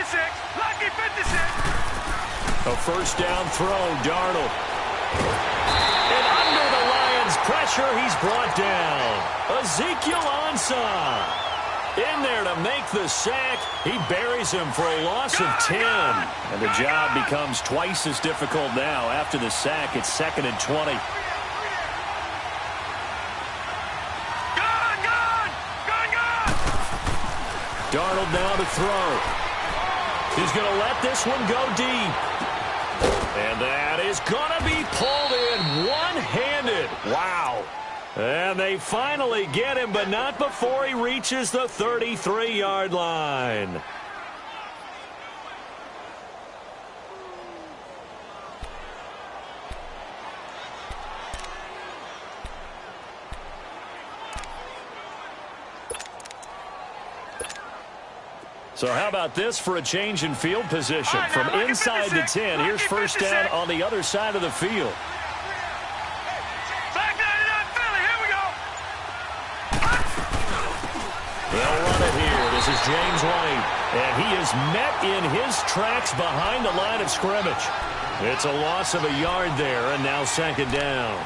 Lucky 56. A first down throw, Darnold. And under the Lions' pressure, he's brought down. Ezekiel Ansah in there to make the sack. He buries him for a loss of 10. And the job becomes twice as difficult now. After the sack, it's 2nd and 20. Darnold now to throw. He's going to let this one go deep. And that is going to be pulled in one-handed. Wow. And they finally get him, but not before he reaches the 33-yard line. So how about this for a change in field position? From inside the 10, here's first down on the other side of the field. They'll run it here. This is James White. And he is met in his tracks behind the line of scrimmage. It's a loss of a yard there, and now 2nd down.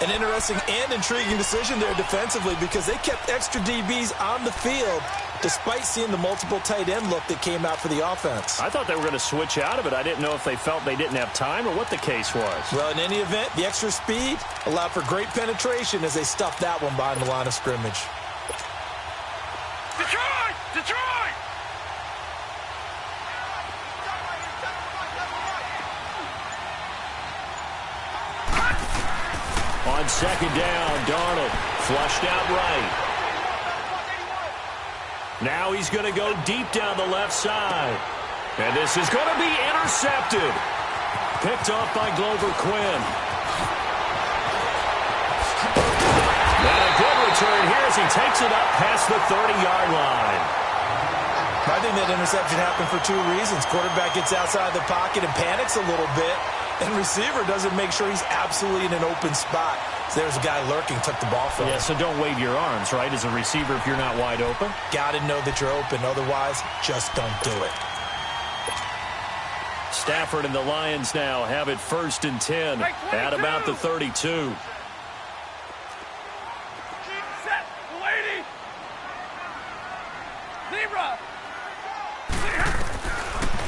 An interesting and intriguing decision there defensively because they kept extra DBs on the field despite seeing the multiple tight end look that came out for the offense. I thought they were going to switch out of it. I didn't know if they felt they didn't have time or what the case was. Well, in any event, the extra speed allowed for great penetration as they stuffed that one behind the line of scrimmage. Detroit! Detroit! On 2nd down, Darnold flushed out right. Now he's going to go deep down the left side. And this is going to be intercepted. Picked off by Glover Quinn. And a good return here as he takes it up past the 30-yard line. I think that interception happened for two reasons. Quarterback gets outside the pocket and panics a little bit. And receiver doesn't make sure he's absolutely in an open spot. So there's a guy lurking, took the ball from him. Yeah, so don't wave your arms, right, as a receiver if you're not wide open. Got to know that you're open. Otherwise, just don't do it. Stafford and the Lions now have it 1st and 10 at about the 32. Set, lady. Zebra.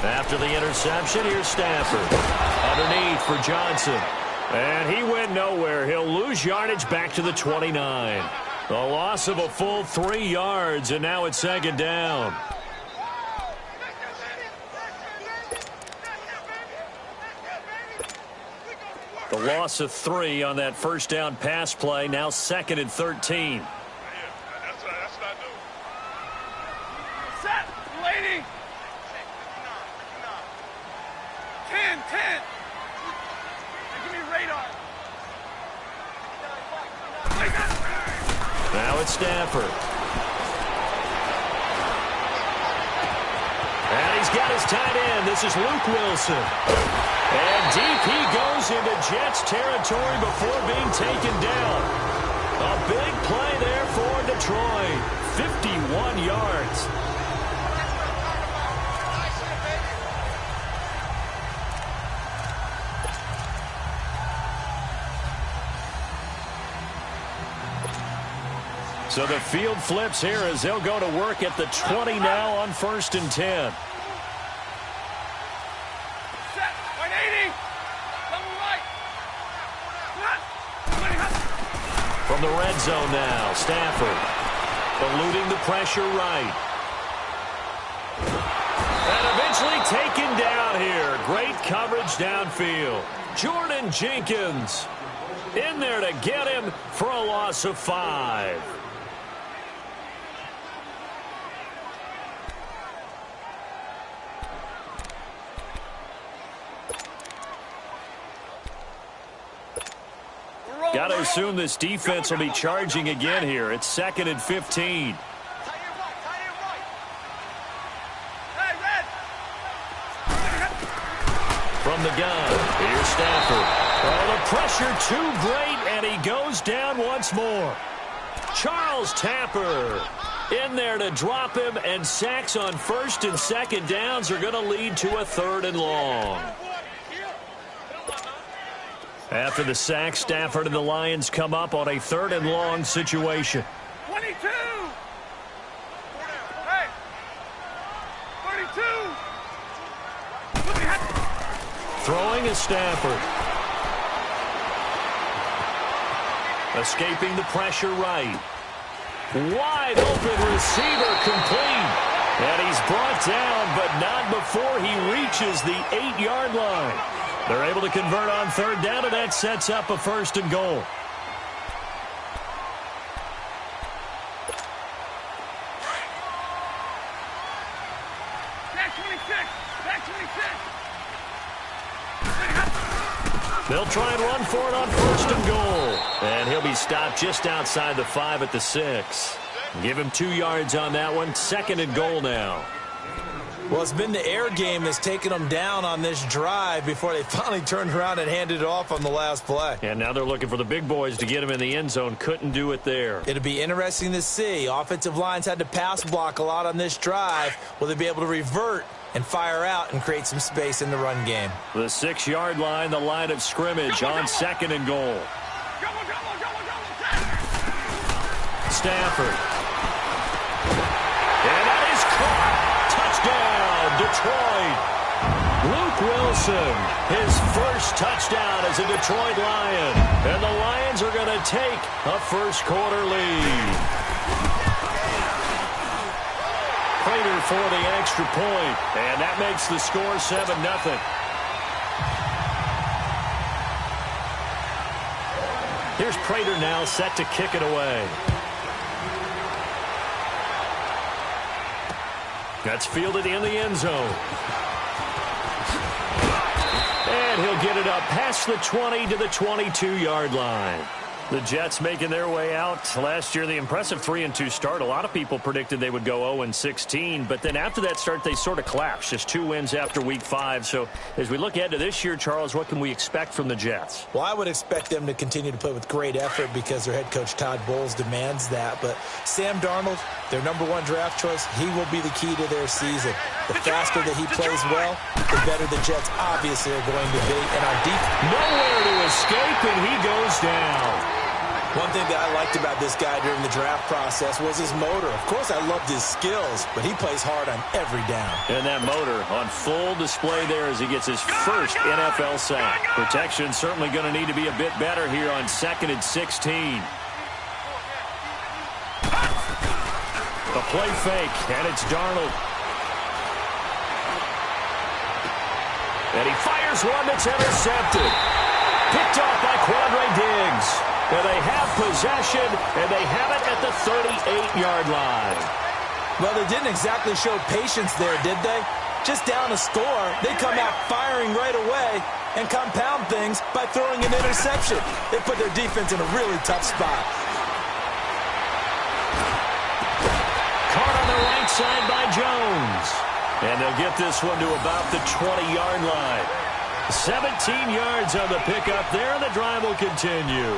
After the interception, here's Stafford. Underneath for Johnson. And he went nowhere. He'll lose yardage back to the 29. The loss of a full 3 yards, and now it's 2nd down. The loss of 3 on that first down pass play, now 2nd and 13. Set, lady. 10. Give me radar. Now it's Stafford. And he's got his tight end. This is Luke Wilson. And deep he goes into Jets territory before being taken down. A big play there for Detroit. 51 yards. So the field flips here as they'll go to work at the 20 now on 1st and 10. Set, 180. Double right. From the red zone now, Stafford eluding the pressure right. And eventually taken down here. Great coverage downfield. Jordan Jenkins in there to get him for a loss of 5. Got to assume this defense will be charging again here. It's 2nd and 15. From the gun, here's Stafford. Oh, the pressure too great, and he goes down once more. Charles Tapper In there to drop him, and sacks on first and second downs are going to lead to a 3rd and long. After the sack, Stafford and the Lions come up on a 3rd and long situation. 22. Hey. 32. Throwing is Stafford. Escaping the pressure right. Wide open receiver complete. And he's brought down, but not before he reaches the 8-yard line. They're able to convert on 3rd down, and that sets up a 1st and goal. Back 26. Back 26. They'll try and run for it on 1st and goal. And he'll be stopped just outside the 5 at the 6. Give him 2 yards on that one. 2nd and goal now. Well, it's been the air game that's taken them down on this drive before they finally turned around and handed it off on the last play. And now they're looking for the big boys to get him in the end zone. Couldn't do it there. It'll be interesting to see. Offensive lines had to pass block a lot on this drive. Will they be able to revert and fire out and create some space in the run game? The 6-yard line, the line of scrimmage on 2nd and goal. Stafford. And that is caught. Touchdown, Detroit. Luke Wilson, his first touchdown as a Detroit Lion. And the Lions are going to take a first-quarter lead. Prater for the extra point, and that makes the score 7-0. Here's Prater now set to kick it away. That's fielded in the end zone. And he'll get it up past the 20 to the 22-yard line. The Jets making their way out. Last year, the impressive 3-2 start. A lot of people predicted they would go 0-16, but then after that start, they sort of collapsed. Just 2 wins after Week 5. So as we look ahead to this year, Charles, what can we expect from the Jets? Well, I would expect them to continue to play with great effort because their head coach, Todd Bowles, demands that. But Sam Darnold, their #1 draft choice, he will be the key to their season. The faster that he plays well, the better the Jets obviously are going to be. And our deep nowhere to escape, and he goes down. One thing that I liked about this guy during the draft process was his motor. Of course, I loved his skills, but he plays hard on every down. And that motor on full display there as he gets his first NFL sack. Protection certainly going to need to be a bit better here on 2nd and 16. A play fake, and it's Darnold. And he fires one that's intercepted. Picked off by Quandre Diggs. And they have possession, and they have it at the 38-yard line. Well, they didn't exactly show patience there, did they? Just down a score, they come out firing right away and compound things by throwing an interception. They put their defense in a really tough spot. Caught on the right side by Jones. And they'll get this one to about the 20-yard line. 17 yards on the pickup there, and the drive will continue.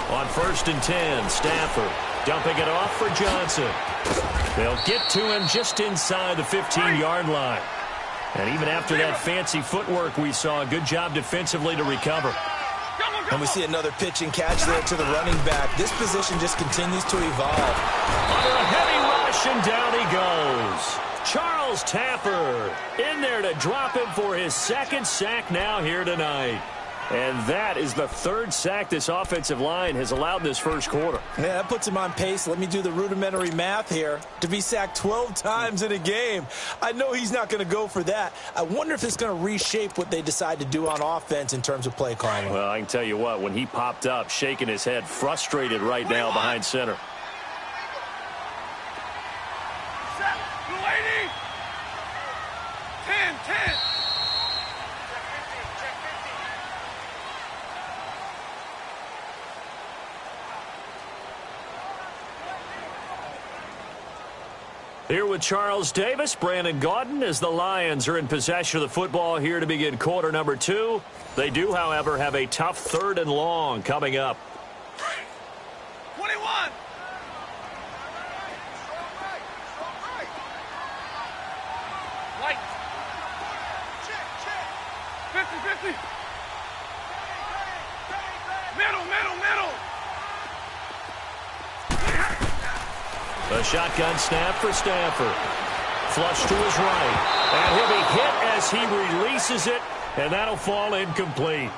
On 1st and 10, Stafford dumping it off for Johnson. They'll get to him just inside the 15-yard line. And even after that fancy footwork we saw, a good job defensively to recover. And we see another pitch and catch there to the running back. This position just continues to evolve. Under a heavy rush, and down he goes. Charles Tapper in there to drop him for his 2nd sack now here tonight. And that is the 3rd sack this offensive line has allowed this first quarter. Yeah, that puts him on pace. Let me do the rudimentary math here. To be sacked 12 times in a game. I know he's not going to go for that. I wonder if it's going to reshape what they decide to do on offense in terms of play calling. Well, I can tell you what, when he popped up, shaking his head, frustrated right now behind center. Set, 10. Here with Charles Davis, Brandon Gaudin, as the Lions are in possession of the football here to begin quarter number 2. They do, however, have a tough 3rd and long coming up. 21. Light. 50-50. Middle. A shotgun snap for Stafford. Flush to his right. And he'll be hit as he releases it, and that'll fall incomplete.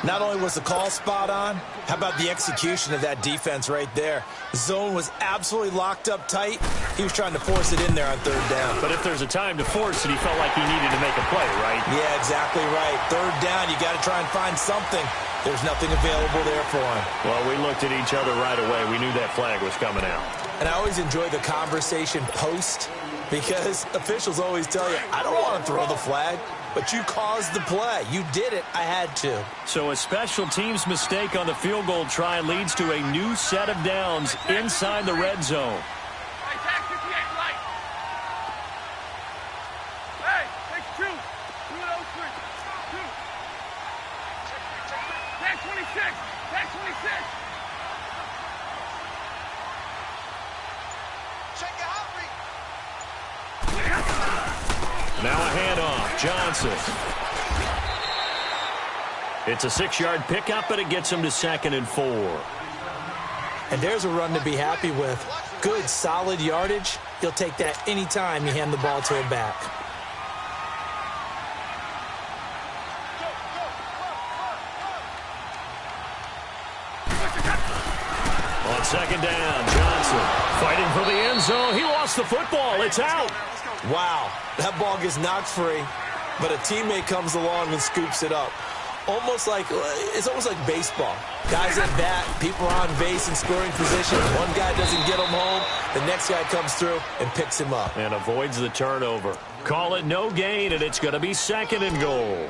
Not only was the call spot on, how about the execution of that defense right there? The zone was absolutely locked up tight. He was trying to force it in there on 3rd down. But if there's a time to force it, he felt like he needed to make a play, right? Yeah, exactly right. 3rd down, you got to try and find something. There's nothing available there for him. Well, we looked at each other right away. We knew that flag was coming out. And I always enjoy the conversation post because officials always tell you, I don't want to throw the flag, but you caused the play. You did it. I had to. So a special teams mistake on the field goal try leads to a new set of downs inside the red zone. Hey, tag 58 light. Hey, take 2. 2 of those 3. 2. Tag 26. Tag 26. Check your heart rate. Now a handoff. Johnson. It's a 6-yard pickup, but it gets him to 2nd and 4. And there's a run to be happy with. Good, solid yardage. He'll take that anytime you hand the ball to him back. On 2nd down, Johnson fighting for the end zone. He lost the football. It's out. Wow, that ball gets knocked free, but a teammate comes along and scoops it up. It's almost like baseball. Guys at bat, people are on base in scoring position. One guy doesn't get him home. The next guy comes through and picks him up. And avoids the turnover. Call it no gain, and it's going to be 2nd and goal.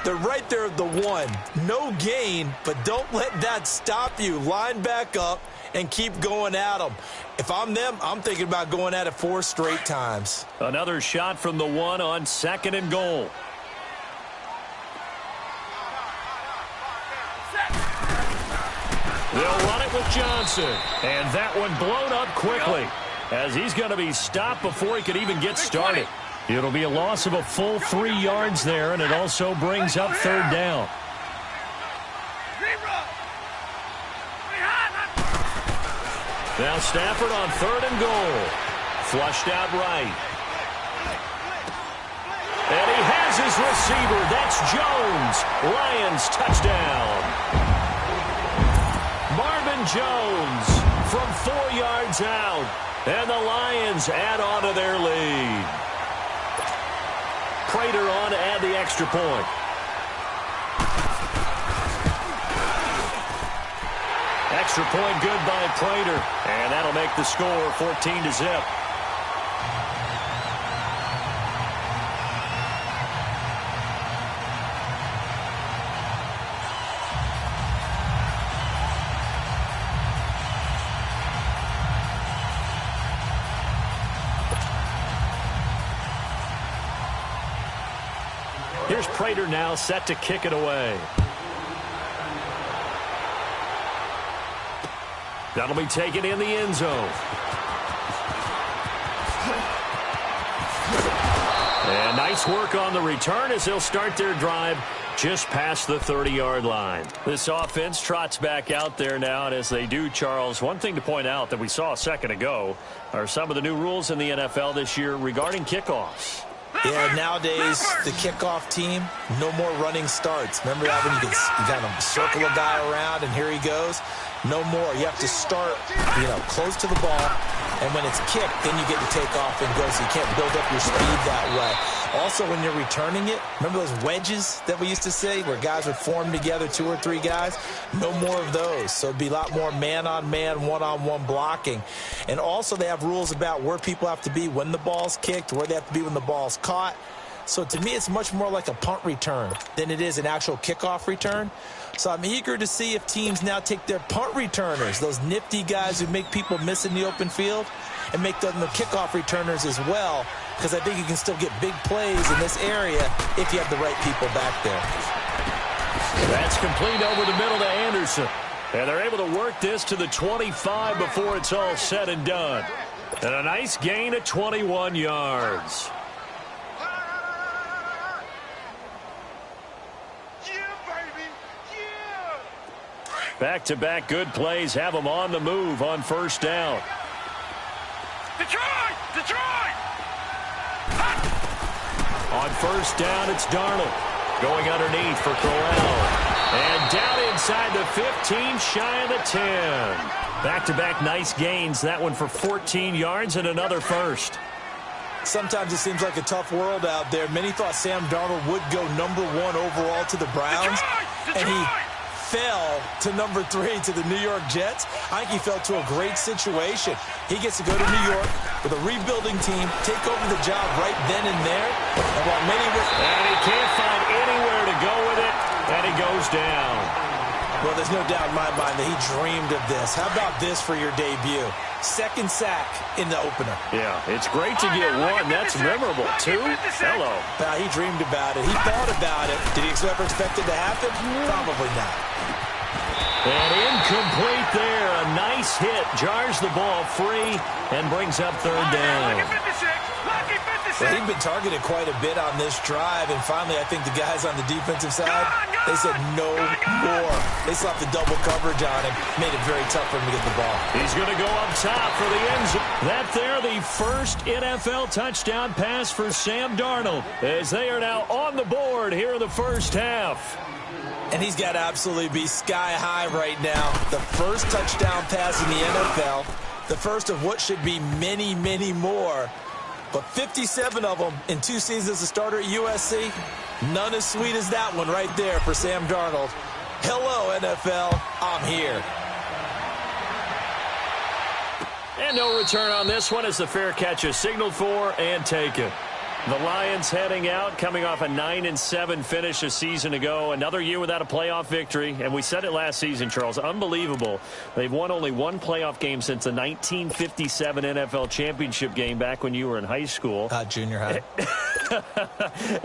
They're right there at the 1. No gain, but don't let that stop you. Line back up and keep going at them. If I'm them, I'm thinking about going at it 4 straight times. Another shot from the 1 on 2nd and goal. They'll run it with Johnson. And that one blown up quickly as he's going to be stopped before he could even get started. It'll be a loss of a full 3 yards there, and it also brings up 3rd down. Now Stafford on 3rd and goal. Flushed out right. And he has his receiver. That's Jones. Lions touchdown. Marvin Jones from 4 yards out. And the Lions add on to their lead. Prater on to add the extra point. Extra point good by Prater. And that'll make the score 14-0. Here's Prater now set to kick it away. That'll be taken in the end zone. And nice work on the return as they'll start their drive just past the 30-yard line. This offense trots back out there now, and as they do, Charles, one thing to point out that we saw a second ago are some of the new rules in the NFL this year regarding kickoffs. Yeah, nowadays, the kickoff team, no more running starts. Remember that when you kind of circle a guy around and here he goes? No more. You have to start, close to the ball, and when it's kicked, then you get to take off and go, so you can't build up your speed that way. Also, when you're returning it, remember those wedges that we used to say where guys would form together, 2 or 3 guys? No more of those. So it'd be a lot more man-on-man, one-on-one blocking. And also they have rules about where people have to be when the ball's kicked, where they have to be when the ball's caught. So to me, it's much more like a punt return than it is an actual kickoff return. So I'm eager to see if teams now take their punt returners, those nifty guys who make people miss in the open field, and make them the kickoff returners as well, because I think you can still get big plays in this area if you have the right people back there. That's complete over the middle to Anderson. And they're able to work this to the 25 before it's all said and done. And a nice gain of 21 yards. Back-to-back good plays have them on the move on first down. Detroit! Detroit! On first down, it's Darnold. Going underneath for Crowell. And down inside the 15, shy of the 10. Back-to-back nice gains. That one for 14 yards and another first. Sometimes it seems like a tough world out there. Many thought Sam Darnold would go #1 overall to the Browns. Detroit! And he fell to #3 to the New York Jets. I think he fell to a great situation. He gets to go to New York with a rebuilding team, take over the job right then and there. And while many were... And he can't find anywhere to go with it, and he goes down. Well, there's no doubt in my mind that he dreamed of this. How about this for your debut? Second sack in the opener. Yeah, it's great to get one. That's memorable. Two? Hello. He dreamed about it. He thought about it. Did he ever expect it to happen? Probably not. And incomplete there. A nice hit. Jars the ball free and brings up third down. Well, he'd been targeted quite a bit on this drive, and finally I think the guys on the defensive side, they said no more. They slapped the double coverage on him, made it very tough for him to get the ball. He's going to go up top for the end zone. That there, the first NFL touchdown pass for Sam Darnold, as they are now on the board here in the first half. And he's got to absolutely be sky high right now. The first touchdown pass in the NFL, the first of what should be many, many more. But 57 of them in 2 seasons as a starter at USC, none as sweet as that one right there for Sam Darnold. Hello, NFL, I'm here. And no return on this one as the fair catch is signaled for and taken. The Lions heading out, coming off a 9-7 finish a season ago. Another year without a playoff victory. And we said it last season, Charles. Unbelievable. They've won only one playoff game since the 1957 NFL championship game back when you were in high school. Junior high.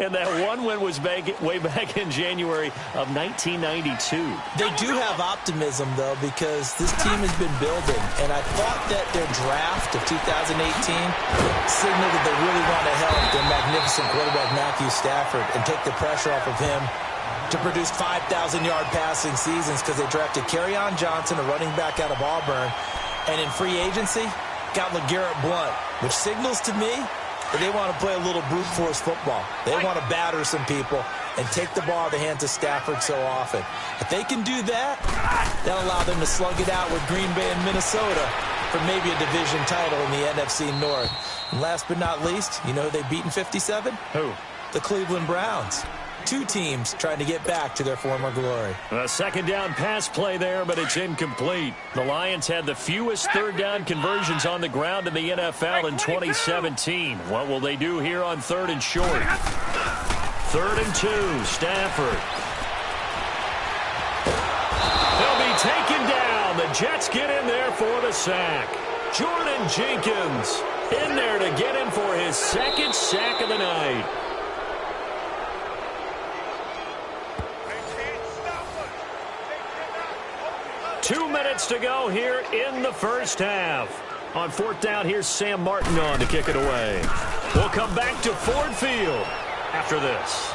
And that one win was way back in January of 1992. They do have optimism, though, because this team has been building. And I thought that their draft of 2018 signaled that they really want to help their magnificent quarterback Matthew Stafford and take the pressure off of him to produce 5,000-yard passing seasons, because they drafted Kerryon Johnson, a running back out of Auburn, and in free agency got LeGarrette Blount, which signals to me that they want to play a little brute force football. They want to batter some people and take the ball out of the hands of Stafford so often. If they can do that, that'll allow them to slug it out with Green Bay and Minnesota for maybe a division title in the NFC North. And last but not least, you know who they beat in 57? Who? The Cleveland Browns. 2 teams trying to get back to their former glory. A second down pass play there, but it's incomplete. The Lions had the fewest third down conversions on the ground in the NFL in 2017. What will they do here on 3rd and short? 3rd and 2, Stafford. They'll be taken down. The Jets get in there for the sack. Jordan Jenkins in there to get him for his 2nd sack of the night. Two minutes to go here in the first half. On 4th down, here's Sam Martin on to kick it away. We'll come back to Ford Field after this.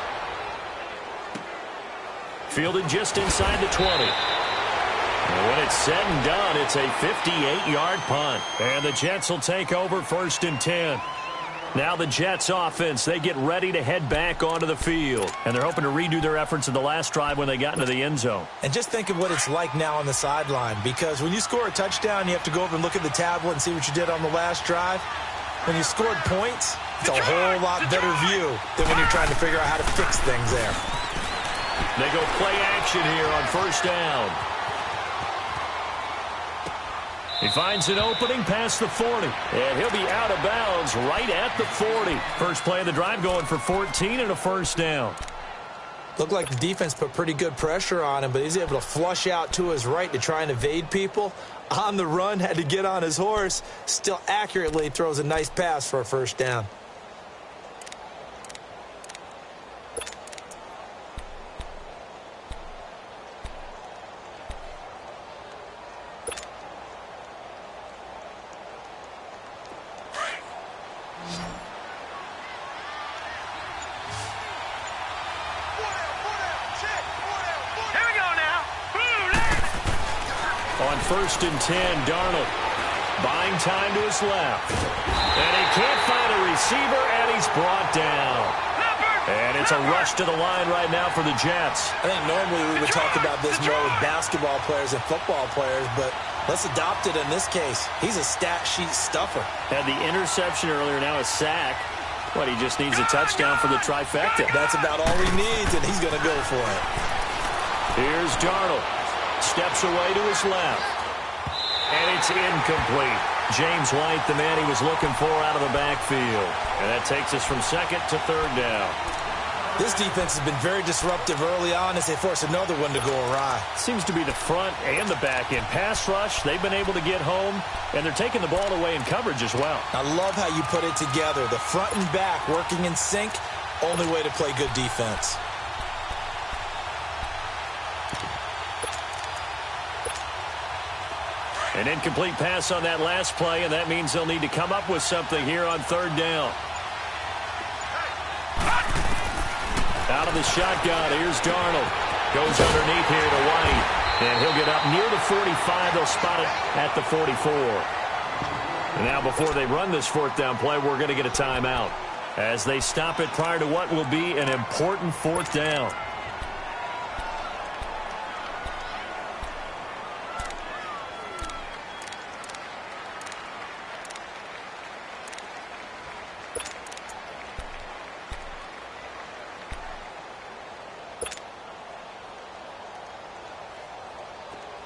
Fielded just inside the 20. And when it's said and done, it's a 58-yard punt. And the Jets will take over 1st and 10. Now the Jets offense, they get ready to head back onto the field. And they're hoping to redo their efforts in the last drive when they got into the end zone. And just think of what it's like now on the sideline, because when you score a touchdown, you have to go over and look at the tablet and see what you did on the last drive. When you scored points, it's a whole lot better view than when you're trying to figure out how to fix things there. They go play action here on 1st down. He finds an opening past the 40, and he'll be out of bounds right at the 40. First play of the drive going for 14 and a first down. Looked like the defense put pretty good pressure on him, but he's able to flush out to his right to try and evade people. On the run, had to get on his horse. Still accurately throws a nice pass for a first down. On 1st and 10, Darnold buying time to his left. And he can't find a receiver, and he's brought down. And it's a rush to the line right now for the Jets. I think normally we would talk about this more with basketball players and football players, but let's adopt it in this case. He's a stat sheet stuffer. Had the interception earlier, now a sack. But he just needs a touchdown for the trifecta. That's about all he needs, and he's going to go for it. Here's Darnold. Steps away to his left. And it's incomplete. James White, the man he was looking for out of the backfield. And that takes us from second to third down. This defense has been very disruptive early on as they force another one to go awry. Seems to be the front and the back end. Pass rush, they've been able to get home, and they're taking the ball away in coverage as well. I love how you put it together. The front and back working in sync, only way to play good defense. An incomplete pass on that last play, and that means they'll need to come up with something here on third down. Out of the shotgun, here's Darnold. Goes underneath here to White, and he'll get up near the 45. They'll spot it at the 44. And now before they run this fourth down play, we're going to get a timeout as they stop it prior to what will be an important fourth down.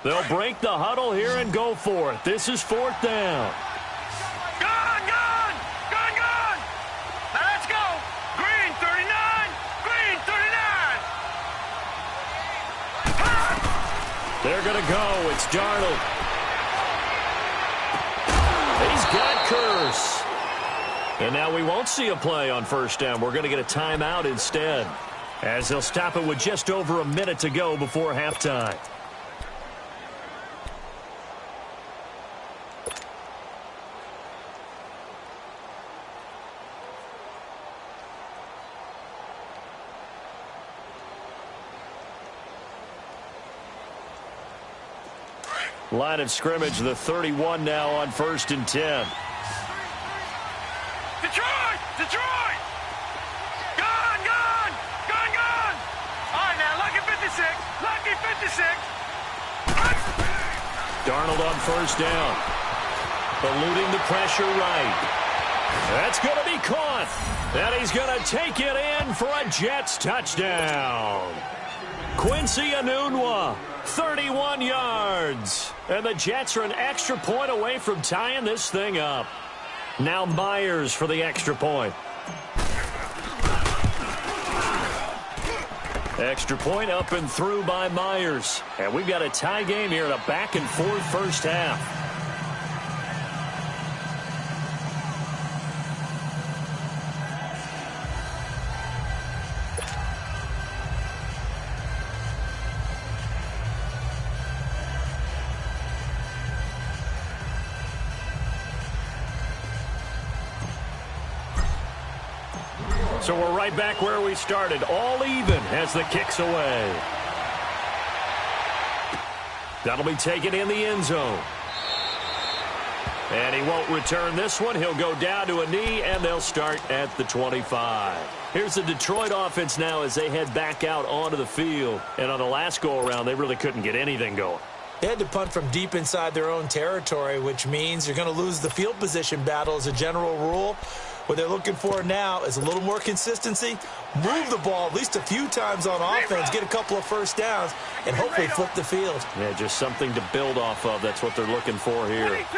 They'll break the huddle here and go for it. This is fourth down. Gone! Now let's go! Green 39! Green 39! They're going to go. It's Darnold. He's got Curse. And now we won't see a play on first down. We're going to get a timeout instead, as they'll stop it with just over a minute to go before halftime. Line of scrimmage, the 31 now on 1st and 10. Detroit! Gone! All right, now, lucky 56. Darnold on first down. Eluding the pressure right. That's going to be caught. And he's going to take it in for a Jets touchdown. Quincy Enunwa, 31 yards. And the Jets are an extra point away from tying this thing up. Now Myers for the extra point. Extra point up and through by Myers. And we've got a tie game here in a back-and-forth first half. So we're right back where we started, all even as the kick's away. That'll be taken in the end zone. And he won't return this one. He'll go down to a knee, and they'll start at the 25. Here's the Detroit offense now as they head back out onto the field. And on the last go-around, they really couldn't get anything going. They had to punt from deep inside their own territory, which means you're going to lose the field position battle as a general rule. What they're looking for now is a little more consistency, move the ball at least a few times on offense, get a couple of first downs, and hopefully flip the field. Yeah, just something to build off of. That's what they're looking for here. 22.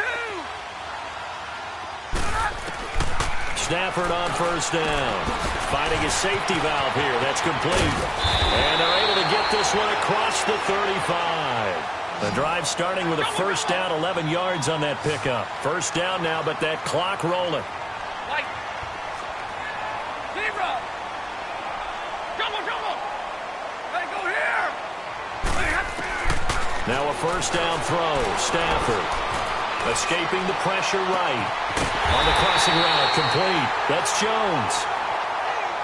Stafford on first down. Finding a safety valve here. That's complete. And they're able to get this one across the 35. The drive starting with a first down, 11 yards on that pickup. First down now, but that clock rolling. Light. Zebra. Double. Let it go here. Now a first down throw. Stafford escaping the pressure right. On the crossing route, complete. That's Jones.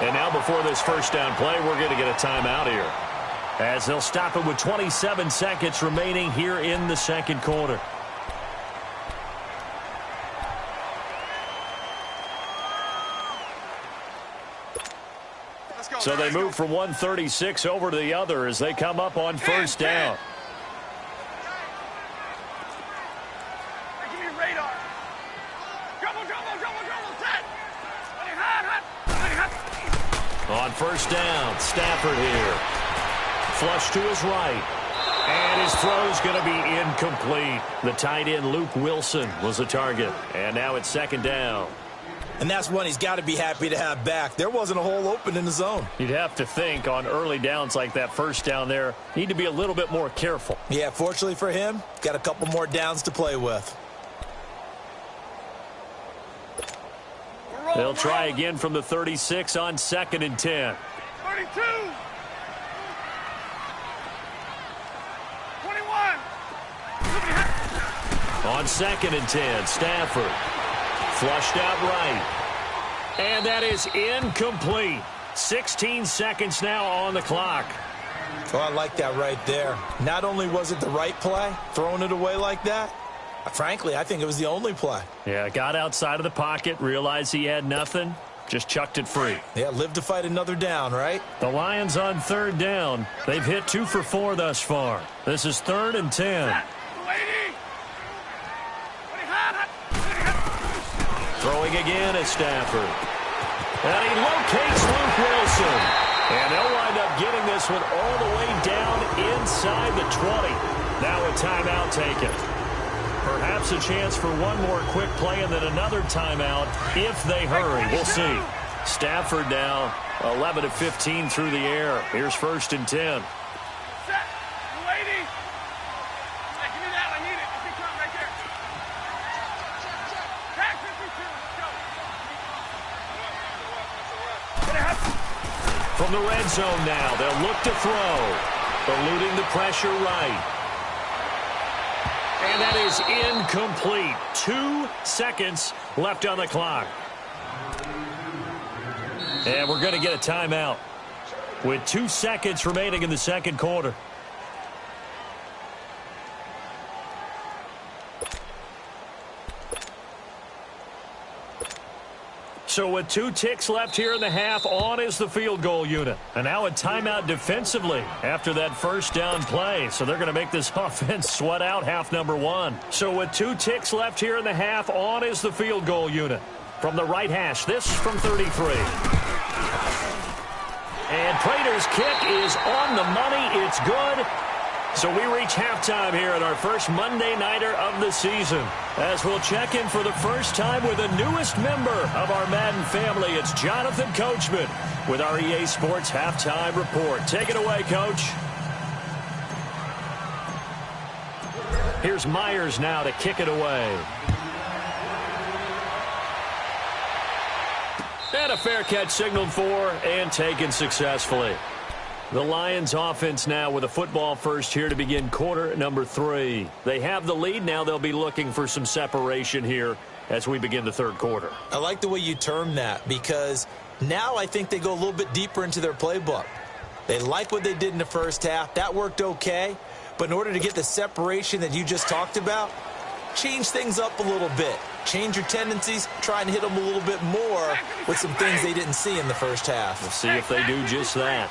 And now before this first down play, we're going to get a timeout here, as they'll stop it with 27 seconds remaining here in the second quarter. So they move from 136 over to the other as they come up on first down. Give me radar. Double. Set. On first down, Stafford here. Flush to his right. And his throw's going to be incomplete. The tight end, Luke Wilson, was the target. And now it's second down. And that's one he's got to be happy to have back. There wasn't a hole open in the zone. You'd have to think on early downs like that first down there, need to be a little bit more careful. Yeah, fortunately for him, got a couple more downs to play with. They'll try again from the 36 on 2nd and 10. 32. 21. On 2nd and 10, Stafford. Flushed out right. And that is incomplete. 16 seconds now on the clock. Oh, I like that right there. Not only was it the right play, throwing it away like that, frankly, I think it was the only play. Yeah, got outside of the pocket, realized he had nothing, just chucked it free. Yeah, live to fight another down, right? The Lions on third down. They've hit 2 for 4 thus far. This is 3rd and 10. Throwing again at Stafford. And he locates Luke Wilson. And they'll wind up getting this one all the way down inside the 20. Now a timeout taken. Perhaps a chance for one more quick play and then another timeout if they hurry. We'll see. Stafford now 11 of 15 through the air. Here's 1st and 10. From the red zone now, they'll look to throw. Eluding the pressure right. And that is incomplete. 2 seconds left on the clock. And we're going to get a timeout with 2 seconds remaining in the second quarter. So with 2 ticks left here in the half, on is the field goal unit. And now a timeout defensively after that first down play. So they're going to make this offense sweat out half number 1. So with 2 ticks left here in the half, on is the field goal unit. From the right hash, this from 33. And Prater's kick is on the money. It's good. So we reach halftime here at our first Monday Nighter of the season, as we'll check in for the first time with the newest member of our Madden family. It's Jonathan Coachman with our EA Sports Halftime Report. Take it away, Coach. Here's Myers now to kick it away. And a fair catch signaled for and taken successfully. The Lions offense now with a football first here to begin quarter number 3. They have the lead. Now they'll be looking for some separation here as we begin the third quarter. I like the way you term that, because now I think they go a little bit deeper into their playbook. They like what they did in the first half. That worked okay. But in order to get the separation that you just talked about, change things up a little bit. Change your tendencies. Try and hit them a little bit more with some things they didn't see in the first half. We'll see if they do just that.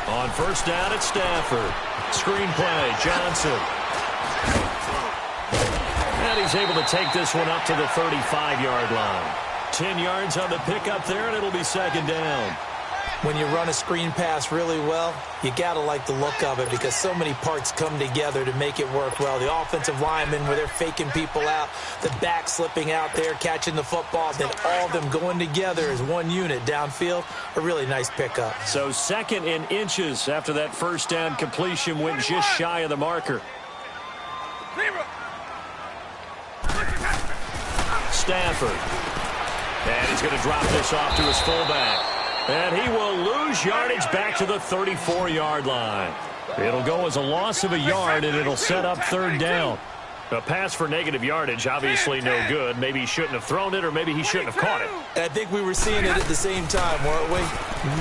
On first down at Stafford. Screen play, Johnson. And he's able to take this one up to the 35-yard line. 10 yards on the pickup there, and it'll be second down. When you run a screen pass really well, you got to like the look of it because so many parts come together to make it work well. The offensive linemen, where they're faking people out, the back slipping out there, catching the football, then all of them going together as one unit downfield. A really nice pickup. So second in inches after that first down completion went just shy of the marker. Stafford. And he's going to drop this off to his fullback. And he will lose yardage back to the 34-yard line. It'll go as a loss of a yard, and it'll set up third down. A pass for negative yardage, obviously no good. Maybe he shouldn't have thrown it, or maybe he shouldn't have caught it. And I think we were seeing it at the same time, weren't we?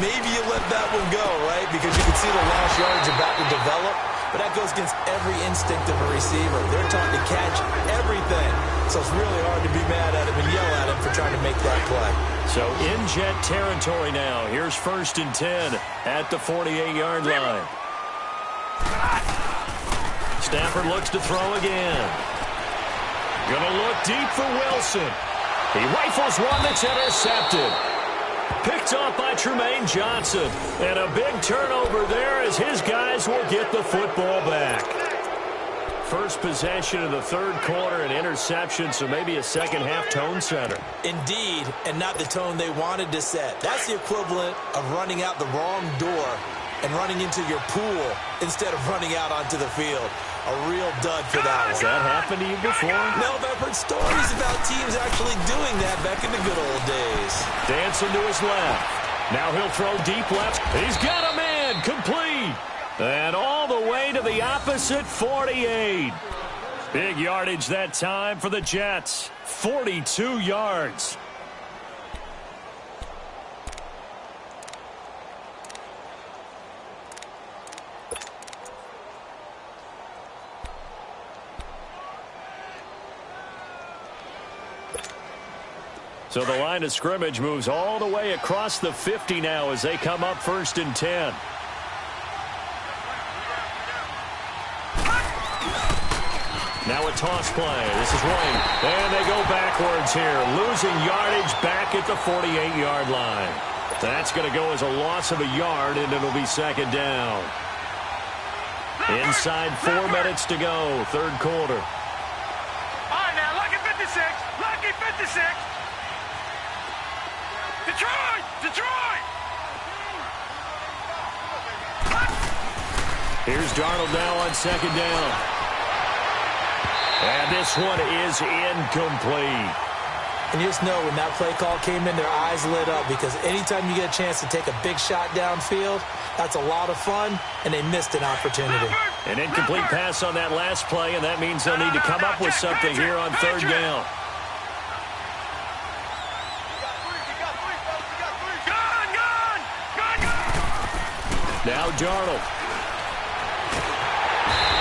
Maybe you let that one go, right? Because you can see the lost yardage about to develop. But that goes against every instinct of a receiver. They're taught to catch everything. So it's really hard to be mad at him and yell at him for trying to make that play. So in jet territory now. Here's 1st and 10 at the 48-yard line. Stafford looks to throw again. Gonna look deep for Wilson. He rifles one that's intercepted. Picked off by Tremaine Johnson. And a big turnover there as his guys will get the football back. First possession of the third quarter, an interception, so maybe a second-half tone setter. Indeed, and not the tone they wanted to set. That's the equivalent of running out the wrong door and running into your pool instead of running out onto the field. A real dud for that one. Has that happened to you before? No, but I've heard stories about teams actually doing that back in the good old days. Dancing to his left. Now he'll throw deep left. He's got a man. Complete. And all the way to the opposite 48. Big yardage that time for the Jets. 42 yards. So the line of scrimmage moves all the way across the 50 now as they come up 1st and 10. Now a toss play. This is right. And they go backwards here, losing yardage back at the 48-yard line. That's going to go as a loss of a yard, and it'll be second down. Inside 4 minutes to go, third quarter. All right, now, lucky 56. Lucky 56. Detroit! Detroit! Here's Darnold now on second down. And this one is incomplete. And you just know when that play call came in, their eyes lit up because anytime you get a chance to take a big shot downfield, that's a lot of fun, and they missed an opportunity. An incomplete pass on that last play, and that means they'll need to come up with something here on third down. Now Darnold.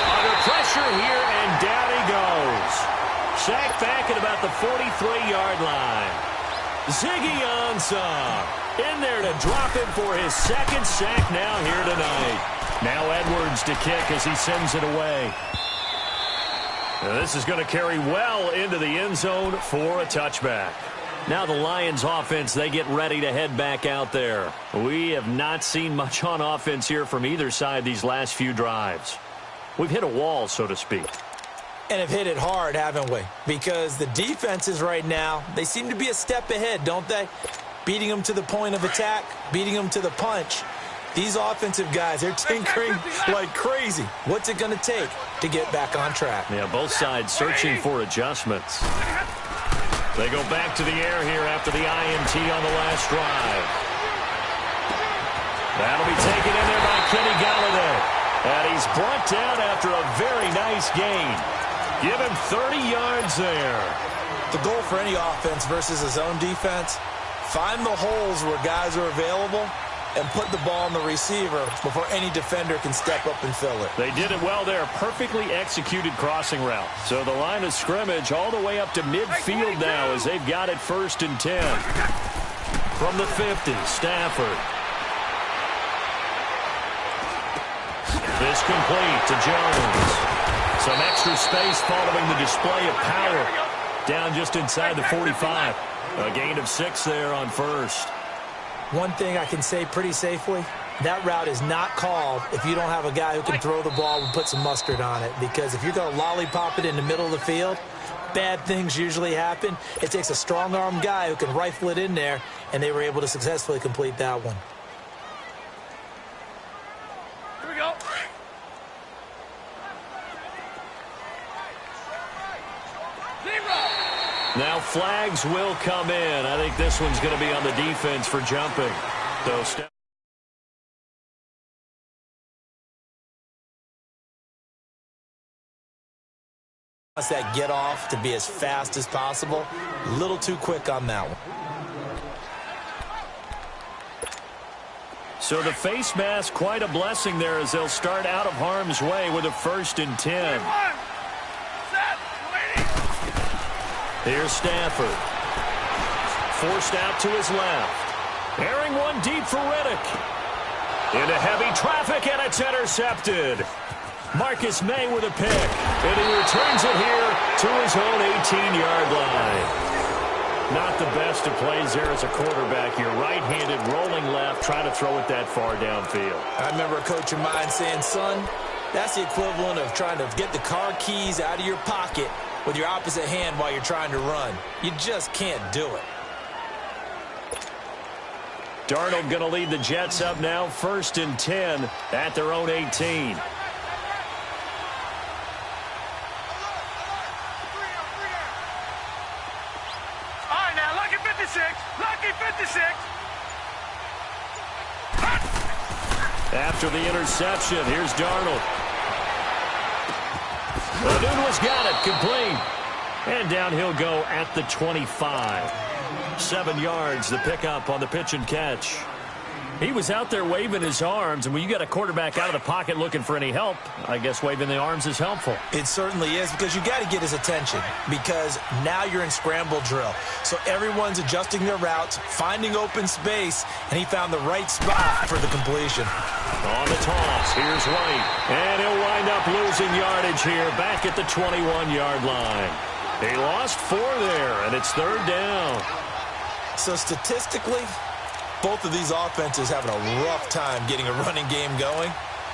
Under pressure here, and down he goes. Sacked back at about the 43-yard line. Ziggy Ansah in there to drop it for his second sack now here tonight. Now Edwards to kick as he sends it away. Now this is going to carry well into the end zone for a touchback. Now the Lions offense, they get ready to head back out there. We have not seen much on offense here from either side these last few drives. We've hit a wall, so to speak. And have hit it hard, haven't we? Because the defenses right now, they seem to be a step ahead, don't they? Beating them to the point of attack, beating them to the punch. These offensive guys, they're tinkering like crazy. What's it going to take to get back on track? Yeah, both sides searching for adjustments. They go back to the air here after the INT on the last drive. That'll be taken in there by Kenny Galladay. And he's brought down after a very nice gain. Give him 30 yards there. The goal for any offense versus a zone defense, find the holes where guys are available and put the ball on the receiver before any defender can step up and fill it. They did it well there. Perfectly executed crossing route. So the line of scrimmage all the way up to midfield now as they've got it 1st and 10. From the 50, Stafford. This complete to Jones. So Some extra space following the display of power. Down just inside the 45. A gain of 6 there on first. One thing I can say pretty safely, that route is not called if you don't have a guy who can throw the ball and put some mustard on it. Because if you're going to lollipop it in the middle of the field, bad things usually happen. It takes a strong-arm guy who can rifle it in there, and they were able to successfully complete that one. Here we go. Now flags will come in. I think this one's going to be on the defense for jumping. So that get off to be as fast as possible. A little too quick on that one. So the face mask, quite a blessing there as they'll start out of harm's way with a 1st and 10. Here's Stafford. Forced out to his left. Airing one deep for Riddick. Into heavy traffic, and it's intercepted. Marcus May with a pick, and he returns it here to his own 18-yard line. Not the best of plays there as a quarterback here. Right-handed, rolling left, trying to throw it that far downfield. I remember a coach of mine saying, son, that's the equivalent of trying to get the car keys out of your pocket with your opposite hand while you're trying to run. You just can't do it. Darnold going to lead the Jets up now, 1st and 10 at their own 18. After the interception, here's Darnold. O'Donnell's got it, complete. And down he'll go at the 25. 7 yards, the pickup on the pitch and catch. He was out there waving his arms, and when you got a quarterback out of the pocket looking for any help, I guess waving the arms is helpful. It certainly is, because you got to get his attention, because now you're in scramble drill. So everyone's adjusting their routes, finding open space, and he found the right spot for the completion. On the toss, here's White, and he'll wind up losing yardage here back at the 21-yard line. He lost 4 there, and it's 3rd down. So statistically, both of these offenses having a rough time getting a running game going.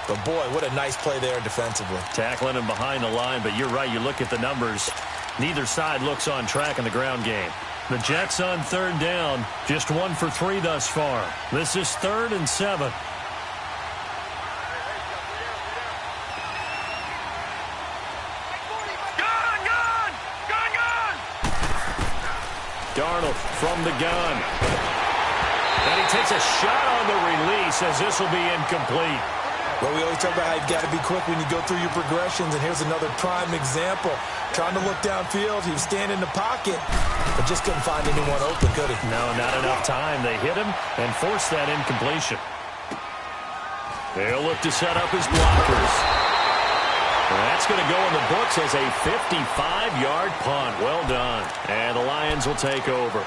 But, boy, what a nice play there defensively. Tackling him behind the line, but you're right. You look at the numbers. Neither side looks on track in the ground game. The Jets on 3rd down, just 1 for 3 thus far. This is 3rd and 7. Darnold from the gun. And he takes a shot on the release as this will be incomplete. Well, we always talk about how you've got to be quick when you go through your progressions, and here's another prime example. Trying to look downfield, he was standing in the pocket, but just couldn't find anyone open, could he? No, not enough time. They hit him and forced that incompletion. They'll look to set up his blockers. That's going to go in the books as a 55-yard punt. Well done. And the Lions will take over.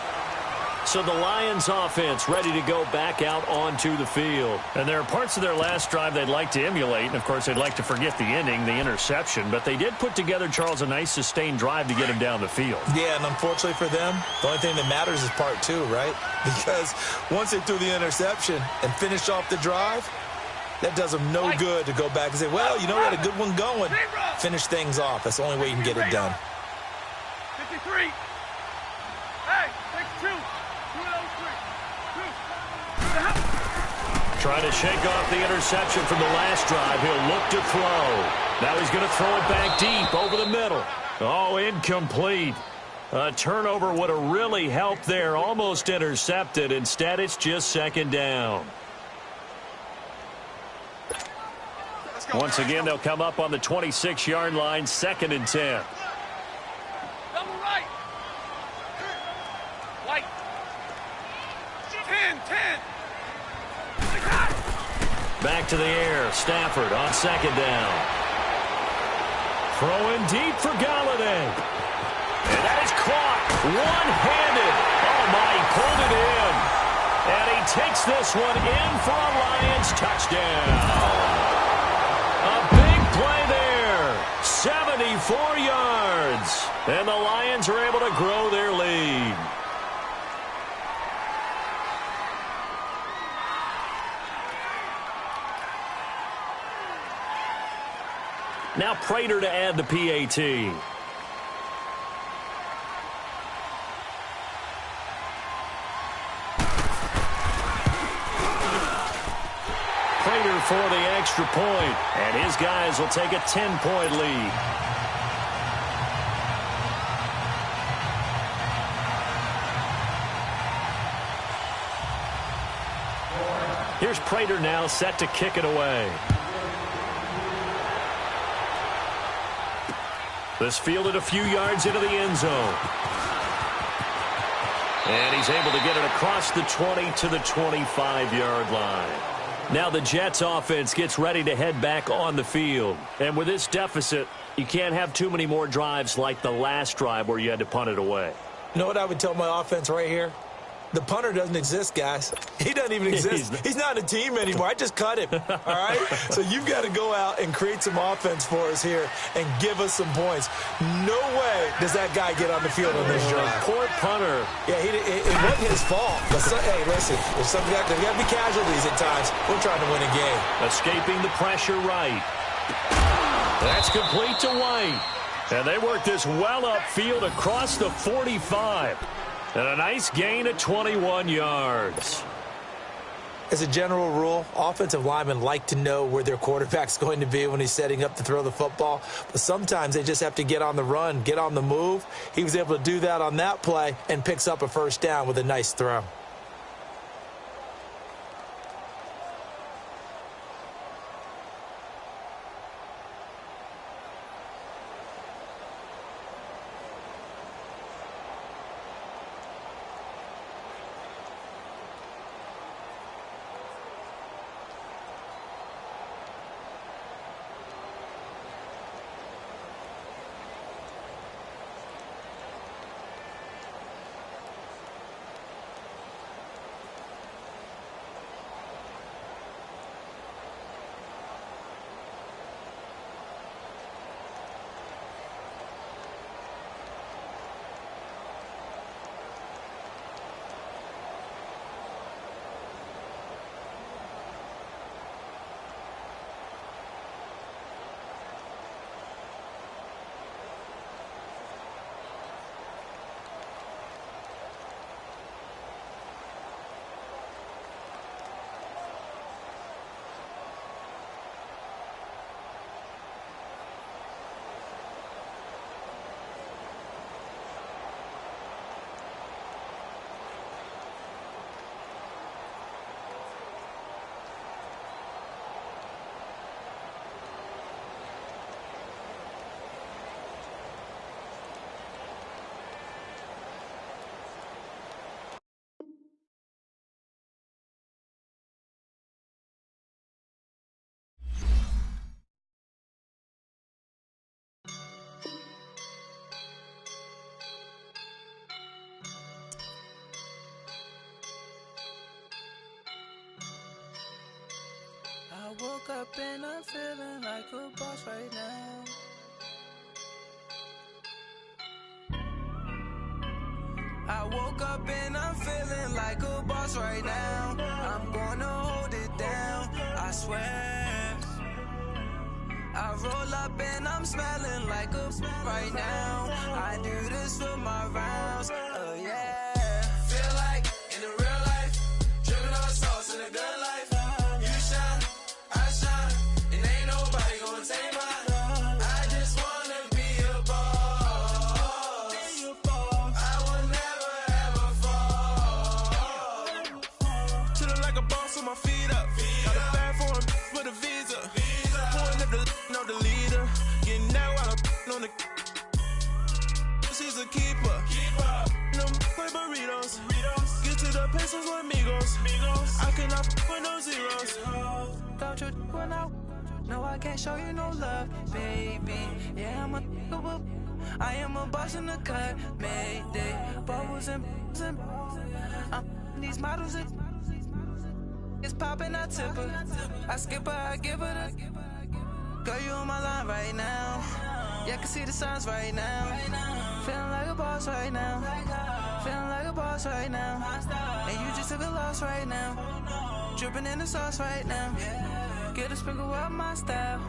So the Lions offense ready to go back out onto the field. And there are parts of their last drive they'd like to emulate. And, of course, they'd like to forget the ending, the interception. But they did put together, Charles, a nice sustained drive to get him down the field. Yeah, and unfortunately for them, the only thing that matters is part 2, right? Because once they threw the interception and finished off the drive, that does them no good to go back and say, well, you know, we had a good one going. Finish things off. That's the only way you can get it done. 53. Hey, take 2. 2 Trying to shake off the interception from the last drive. He'll look to throw. Now he's going to throw it back deep over the middle. Oh, incomplete. A turnover would have really helped there. Almost intercepted. Instead, it's just 2nd down. Once again, they'll come up on the 26-yard line, 2nd and 10. Double right. White. 10. Back to the air. Stafford on 2nd down. Throwing deep for Galladay. And that is caught. One-handed. Oh, my, he pulled it in. And he takes this one in for a Lions touchdown. A big play there. 74 yards. And the Lions are able to grow their lead. Now Prater to add the PAT. Prater for the extra point, and his guys will take a 10-point lead. Here's Prater now set to kick it away. This fielded a few yards into the end zone. And he's able to get it across the 20 to the 25-yard line. Now the Jets offense gets ready to head back on the field. And with this deficit, you can't have too many more drives like the last drive where you had to punt it away. You know what I would tell my offense right here? The punter doesn't exist, guys. He doesn't even exist. He's not a team anymore. I just cut him, all right? So you've got to go out and create some offense for us here and give us some points. No way does that guy get on the field on this drive. Poor punter. Yeah, it wasn't his fault. But hey, listen, there's got to be casualties at times. We're trying to win a game. Escaping the pressure right. That's complete to White. And they work this well upfield across the 45. And a nice gain of 21 yards. As a general rule, offensive linemen like to know where their quarterback's going to be when he's setting up to throw the football. But sometimes they just have to get on the run, get on the move. He was able to do that on that play and picks up a first down with a nice throw. I woke up and I'm feeling like a boss right now. I woke up and I'm feeling like a boss right now. I'm gonna hold it down, I swear. I roll up and I'm smelling like a right now. I do this for my rounds, oh yeah. Feel like in the real life, dripping on sauce in a good life. You shine, I shine, and ain't nobody gonna take mine. I just wanna be a boss. I will never ever fall. Chillin' like a boss with my feet up. Got a bag for a visa. Pulling up know the leader. Getting that while I'm on the. She's a keeper. No play burritos. Get to the pesos with amigos. I cannot with no zeros. Don't you run out? No, I can't show you no love, baby. Yeah, I am a boss in the cut. Mayday. Bubbles and these models. It's popping, I tip her. I skip her, I give her the. Girl, you on my line right now. Yeah, I can see the signs right now. Feeling like a boss right now. Feeling like a boss right now. And you just took a loss right now. Dripping in the sauce right now. Get a sprinkle up my style.